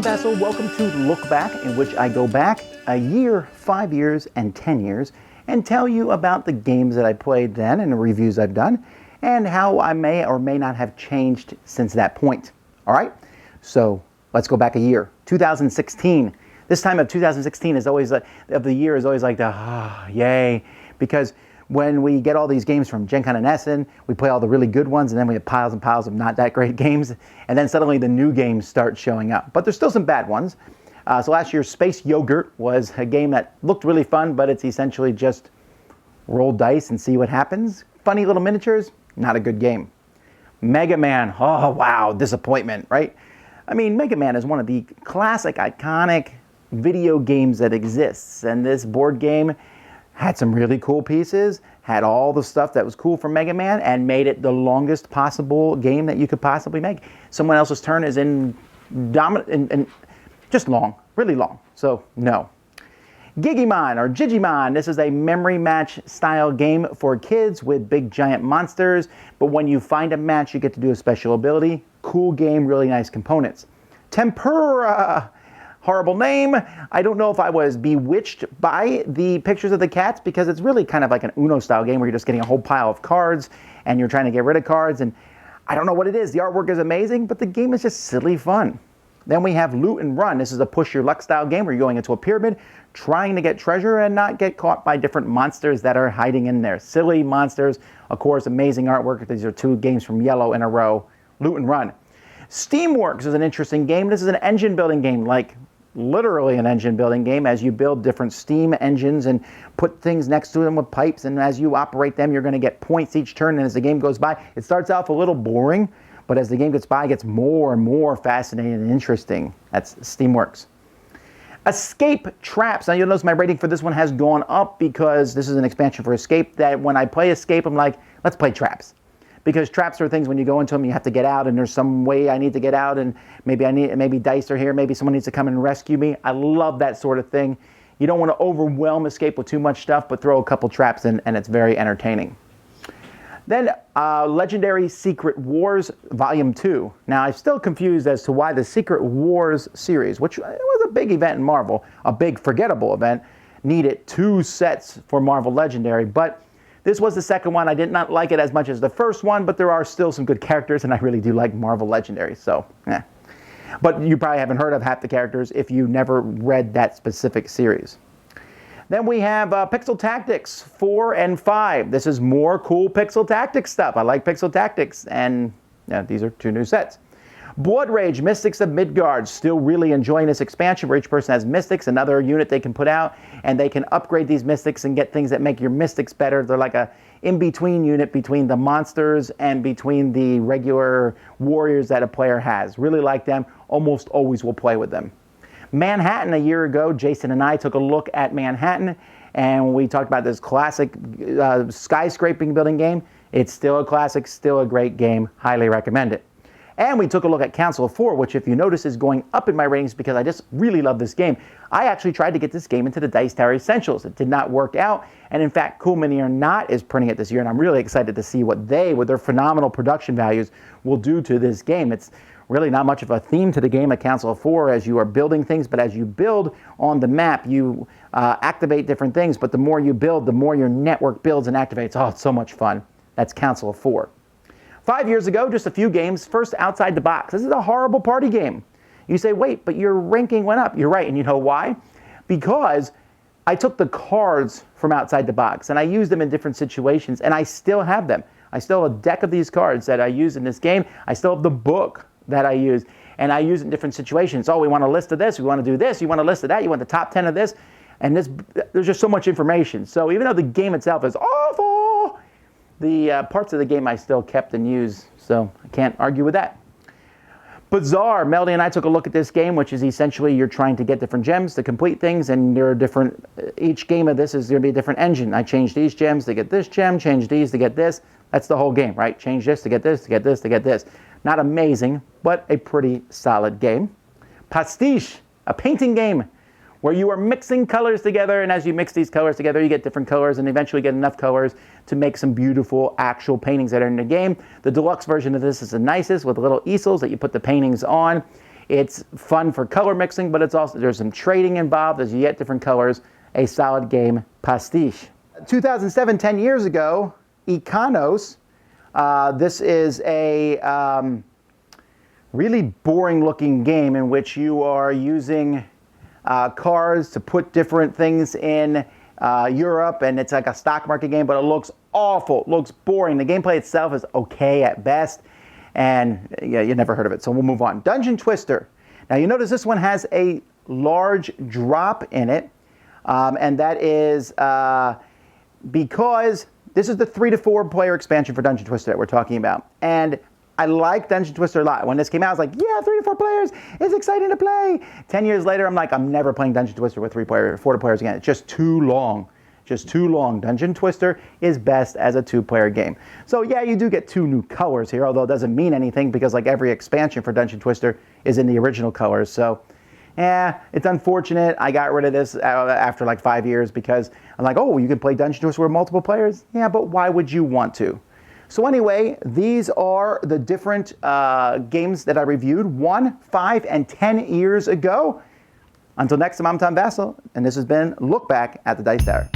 Vasel. Welcome to Look Back, in which I go back a year, 5 years, and 10 years and tell you about the games that I played then and the reviews I've done and how I may or may not have changed since that point. All right? So let's go back a year. 2016. This time of 2016 is always of the year is always like the yay, because when we get all these games from Gen Con and Essen, we play all the really good ones, and then we have piles and piles of not that great games, and then suddenly the new games start showing up. But there's still some bad ones. So last year's Space Yoghurt was a game that looked really fun, but it's essentially just roll dice and see what happens. Funny little miniatures, not a good game. Mega Man, oh wow, disappointment, right? I mean, Mega Man is one of the classic, iconic video games that exists, and this board game had some really cool pieces, had all the stuff that was cool from Mega Man, and made it the longest possible game that you could possibly make. Someone else's turn is in dominant and just long, really long. So no. Digimon or Digimon, this is a memory match style game for kids with big giant monsters, but when you find a match you get to do a special ability. Cool game, really nice components. Tempura, horrible name. I don't know if I was bewitched by the pictures of the cats, because it's really kind of like an Uno style game where you're just getting a whole pile of cards and you're trying to get rid of cards, and I don't know what it is. The artwork is amazing, but the game is just silly fun. Then we have Loot and Run. This is a push your luck style game where you're going into a pyramid trying to get treasure and not get caught by different monsters that are hiding in there. Silly monsters, of course, amazing artwork. These are two games from Yellow in a row. Loot and Run. Steamworks is an interesting game. This is an engine building game, like literally an engine building game, as you build different steam engines and put things next to them with pipes, and as you operate them you're going to get points each turn, and as the game goes by it starts off a little boring, but as the game gets by it gets more and more fascinating and interesting. That's Steamworks. Escape Traps. Now you'll notice my rating for this one has gone up because this is an expansion for Escape, that when I play Escape I'm like, let's play Traps. Because traps are things when you go into them, you have to get out, and there's some way I need to get out, and maybe dice are here, maybe someone needs to come and rescue me. I love that sort of thing. You don't want to overwhelm Escape with too much stuff, but throw a couple traps in, and it's very entertaining. Then Legendary Secret Wars Volume 2. Now I'm still confused as to why the Secret Wars series, which was a big event in Marvel, a big forgettable event, needed 2 sets for Marvel Legendary, but this was the second one. I did not like it as much as the first one, but there are still some good characters, and I really do like Marvel Legendary, so But you probably haven't heard of half the characters if you never read that specific series. Then we have Pixel Tactics 4 and 5. This is more cool Pixel Tactics stuff. I like Pixel Tactics, and these are 2 new sets. Blood Rage, Mystics of Midgard. Still really enjoying this expansion where each person has Mystics, another unit they can put out, and they can upgrade these Mystics and get things that make your Mystics better. They're like a in-between unit between the monsters and between the regular warriors that a player has. Really like them. Almost always will play with them. Manhattan, a year ago, Jason and I took a look at Manhattan, and we talked about this classic skyscraping building game. It's still a classic, still a great game. Highly recommend it. And we took a look at Council of 4, which if you notice is going up in my ratings because I just really love this game. I actually tried to get this game into the Dice Tower Essentials. It did not work out. And in fact, Cool Mini or Not is printing it this year, and I'm really excited to see what they, with their phenomenal production values, will do to this game. It's really not much of a theme to the game at Council of 4 as you are building things, but as you build on the map, you activate different things, but the more you build, the more your network builds and activates. Oh, it's so much fun. That's Council of 4. 5 years ago, just a few games. First, Outside the Box. This is a horrible party game. You say, wait, but your ranking went up. You're right, and you know why? Because I took the cards from Outside the Box, and I used them in different situations, and I still have them. I still have a deck of these cards that I use in this game. I still have the book that I use, and I use it in different situations. Oh, we want a list of this, we want to do this, you want a list of that, you want the top 10 of this, and there's just so much information. So even though the game itself is awful, the parts of the game I still kept and used, so I can't argue with that. Czar Melody and I took a look at this game, which is essentially you're trying to get different gems to complete things, and there are different, each game of this is going to be a different engine. I changed these gems to get this gem, changed these to get this. That's the whole game, right? Change this to get this, to get this, to get this. Not amazing, but a pretty solid game. Pastiche, a painting game where you are mixing colors together, and as you mix these colors together, you get different colors, and eventually get enough colors to make some beautiful actual paintings that are in the game. The deluxe version of this is the nicest, with little easels that you put the paintings on. It's fun for color mixing, but it's also, there's some trading involved as you get different colors. A solid game, Pastiche. 2007, 10 years ago, Econos. This is a really boring looking game in which you are using cards to put different things in Europe, and it's like a stock market game, but it looks awful, it looks boring. The gameplay itself is okay at best, and yeah, you never heard of it, so we'll move on. Dungeon Twister. Now you notice this one has a large drop in it, and that is because this is the 3 to 4 player expansion for Dungeon Twister that we're talking about. And I like Dungeon Twister a lot. When this came out, I was like, yeah, 3 to 4 players, it's exciting to play. 10 years later, I'm like, I'm never playing Dungeon Twister with 4 players again. It's just too long. Just too long. Dungeon Twister is best as a 2-player game. So yeah, you do get 2 new colors here, although it doesn't mean anything because like every expansion for Dungeon Twister is in the original colors. So yeah, it's unfortunate. I got rid of this after like 5 years because I'm like, oh, you can play Dungeon Twister with multiple players? Yeah, but why would you want to? So anyway, these are the different games that I reviewed 1, 5, and 10 years ago. Until next time, I'm Vasel, and this has been Look Back at the Dice Tower.